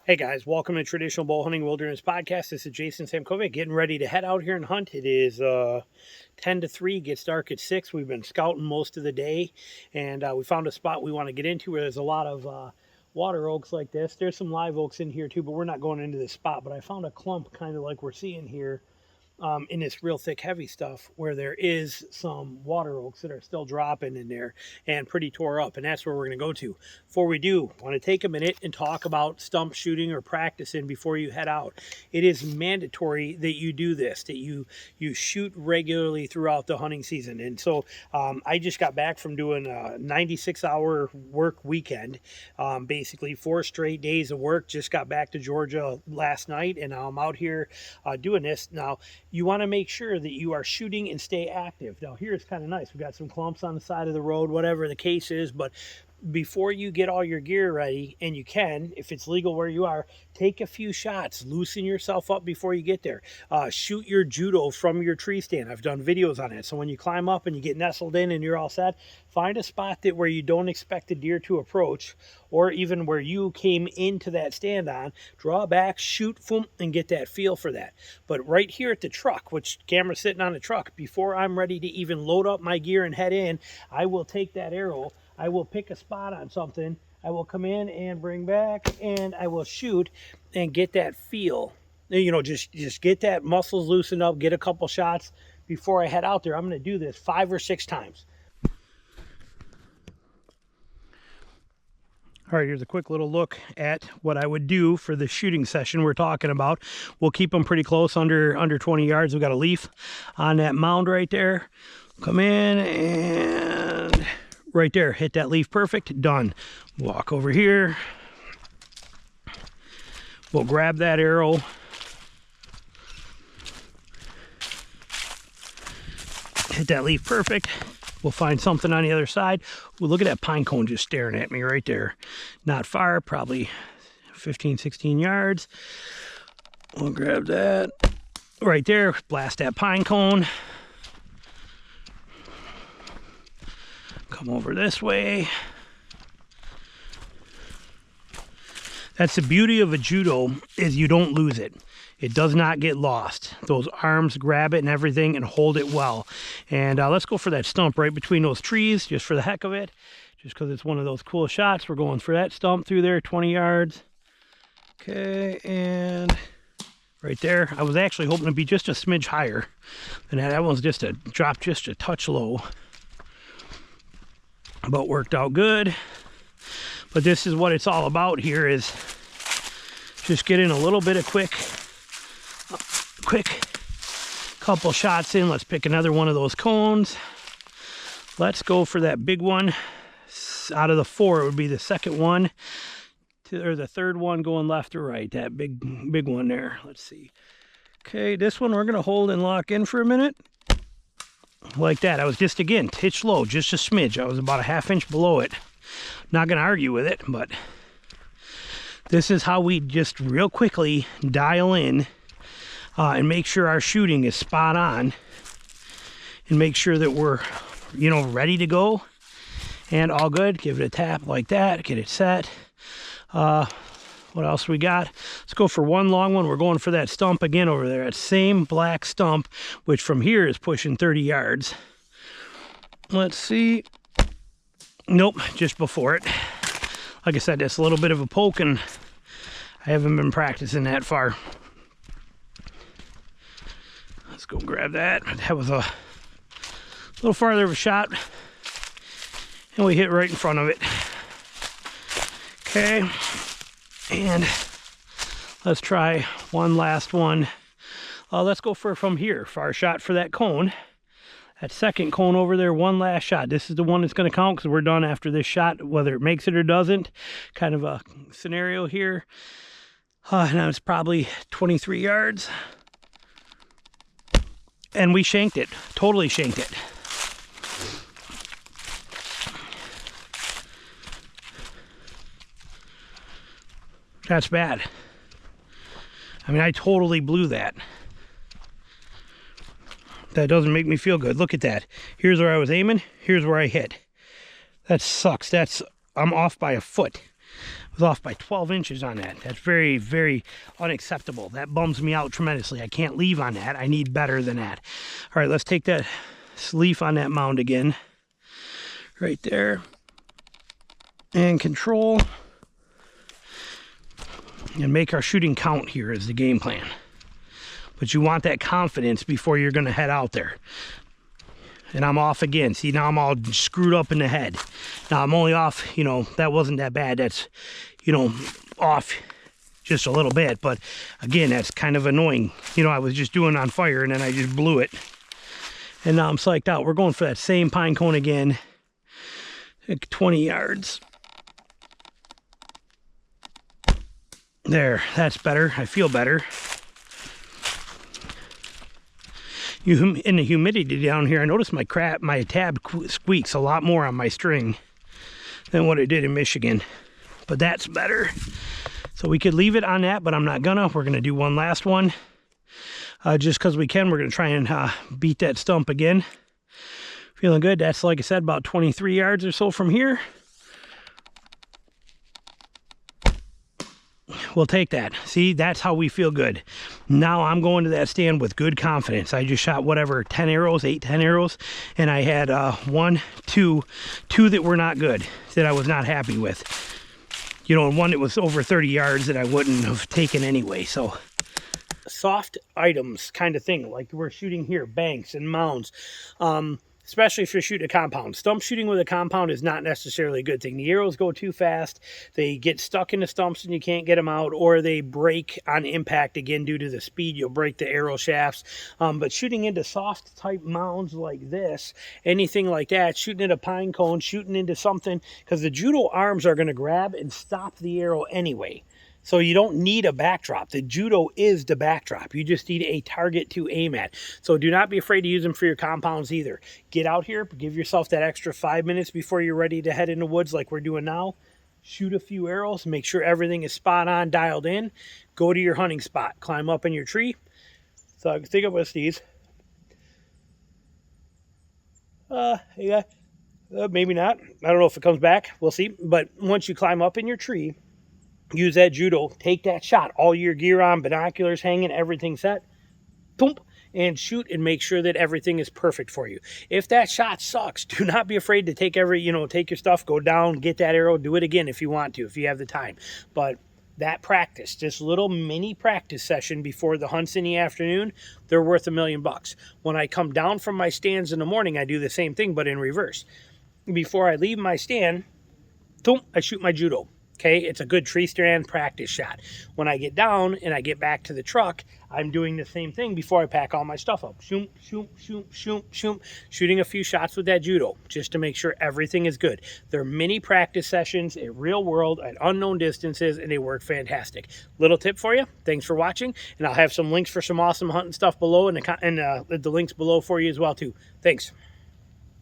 Hey guys, welcome to Traditional Bow Hunting Wilderness Podcast. This is Jason Samkovic getting ready to head out here and hunt. It is 10 to 3, gets dark at 6. We've been scouting most of the day, and we found a spot we want to get into where there's a lot of water oaks like this. There's some live oaks in here too, but we're not going into this spot. But I found a clump kind of like we're seeing here in this real thick heavy stuff where there is some water oaks that are still dropping in there and pretty tore up, and that's where we're going to go to. Before we do, I want to take a minute and talk about stump shooting or practicing before you head out. It is mandatory that you do this, that you shoot regularly throughout the hunting season. And so I just got back from doing a 96-hour work weekend, basically 4 straight days of work. Just got back to Georgia last night, and I'm out here doing this. Now, you want to make sure that you are shooting and stay active. Now, here it's kind of nice. We've got some clumps on the side of the road, whatever the case is, but before you get all your gear ready, and you can, if it's legal where you are, take a few shots, loosen yourself up before you get there. Shoot your judo from your tree stand. I've done videos on it. So when you climb up and you get nestled in and you're all set, find a spot that where you don't expect a deer to approach, or even where you came into that stand on, draw back, shoot, boom, and get that feel for that. But right here at the truck, which camera's sitting on the truck, before I'm ready to even load up my gear and head in, I will take that arrow, I will pick a spot on something, I will come in and bring back, and I will shoot and get that feel. You know, just get that muscles loosened up, get a couple shots before I head out there. I'm going to do this 5 or 6 times. All right, here's a quick little look at what I would do for the shooting session we're talking about. We'll keep them pretty close, under 20 yards. We've got a leaf on that mound right there. Come in and right there, hit that leaf perfect, done. Walk over here. We'll grab that arrow. Hit that leaf perfect. We'll find something on the other side. Ooh, look at that pine cone just staring at me right there. Not far, probably 15, 16 yards. We'll grab that right there, blast that pine cone. Come over this way. That's the beauty of a judo, is you don't lose it. It does not get lost. Those arms grab it and everything and hold it well. And let's go for that stump right between those trees, just for the heck of it. Just because it's one of those cool shots. We're going for that stump through there, 20 yards. Okay, and right there. I was actually hoping to be just a smidge higher than that. That one's just a drop, just a touch low. But worked out good. But this is what it's all about here, is just getting a little bit of quick couple shots in. Let's pick another one of those cones. Let's go for that big one. Out of the 4, it would be the second one, or the third one going left or right. That big one there. Let's see. Okay, this one we're going to hold and lock in for a minute. Like that. I was just, again, hitched low, just a smidge. I was about a ½ inch below it. Not going to argue with it, but this is how we just real quickly dial in and make sure our shooting is spot on, and make sure that we're, you know, ready to go and all good. Give it a tap like that, get it set. What else we got? Let's go for one long one. We're going for that stump again over there. That same black stump, which from here is pushing 30 yards. Let's see. Nope, just before it. Like I said, that's a little bit of a poke, and I haven't been practicing that far. Let's go grab that. That was a little farther of a shot, and we hit right in front of it. Okay, and let's try one last one. Let's go for from here. Far shot for that cone. That second cone over there, one last shot. This is the one that's going to count, because we're done after this shot, whether it makes it or doesn't. Kind of a scenario here. Now it's probably 23 yards. And we shanked it. Totally shanked it. That's bad. I mean, I totally blew that. That doesn't make me feel good. Look at that. Here's where I was aiming. Here's where I hit. That sucks. I'm off by a foot. was off by 12 inches on that. That's very, very unacceptable. That bums me out tremendously. I can't leave on that. I need better than that. All right, let's take that leaf on that mound again. Right there. And control. And make our shooting count here is the game plan. But you want that confidence before you're going to head out there. And I'm off again. See, now I'm all screwed up in the head. Now I'm only off, you know, that wasn't that bad. That's, you know, off just a little bit. But again, that's kind of annoying. You know, I was just doing on fire and then I just blew it. And now I'm psyched out. We're going for that same pine cone again. Like 20 yards. There, that's better. I feel better. In the humidity down here, I noticed my tab squeaks a lot more on my string than what it did in Michigan. But that's better. So we could leave it on that, but I'm not gonna. We're gonna do one last one. Just because we can, we're gonna try and beat that stump again. Feeling good. That's, like I said, about 23 yards or so from here. We'll take that. See, that's how we feel good. Now I'm going to that stand with good confidence. I just shot whatever, 10 arrows, 8, 10 arrows, and I had two that were not good, that I was not happy with. You know, and one that was over 30 yards that I wouldn't have taken anyway. So soft items kind of thing, like we're shooting here, banks and mounds. Especially if you're shooting a compound. Stump shooting with a compound is not necessarily a good thing. The arrows go too fast. They get stuck in the stumps and you can't get them out, or they break on impact again due to the speed. You'll break the arrow shafts. But shooting into soft type mounds like this, anything like that, shooting at a pine cone, shooting into something, because the judo arms are going to grab and stop the arrow anyway. So you don't need a backdrop. The judo is the backdrop. You just need a target to aim at. So do not be afraid to use them for your compounds either. Get out here, give yourself that extra 5 minutes before you're ready to head in the woods like we're doing now. Shoot a few arrows, make sure everything is spot on, dialed in. Go to your hunting spot, climb up in your tree. So I can think of with these. Yeah, maybe not. I don't know if it comes back. We'll see. But once you climb up in your tree, use that judo, take that shot, all your gear on, binoculars hanging, everything set, boom, and shoot and make sure that everything is perfect for you. If that shot sucks, do not be afraid to take take your stuff, go down, get that arrow, do it again if you want to, if you have the time. But that practice, this little mini practice session before the hunts in the afternoon, they're worth $1,000,000. When I come down from my stands in the morning, I do the same thing, but in reverse. Before I leave my stand, boom, I shoot my judo. Okay, it's a good tree stand practice shot. When I get down and I get back to the truck, I'm doing the same thing before I pack all my stuff up. Shoot, shoot, shoot, shoot, shoot. Shooting a few shots with that judo just to make sure everything is good. They're mini practice sessions in real world at unknown distances, and they work fantastic. Little tip for you. Thanks for watching, and I'll have some links for some awesome hunting stuff below, and the links below for you as well too. Thanks.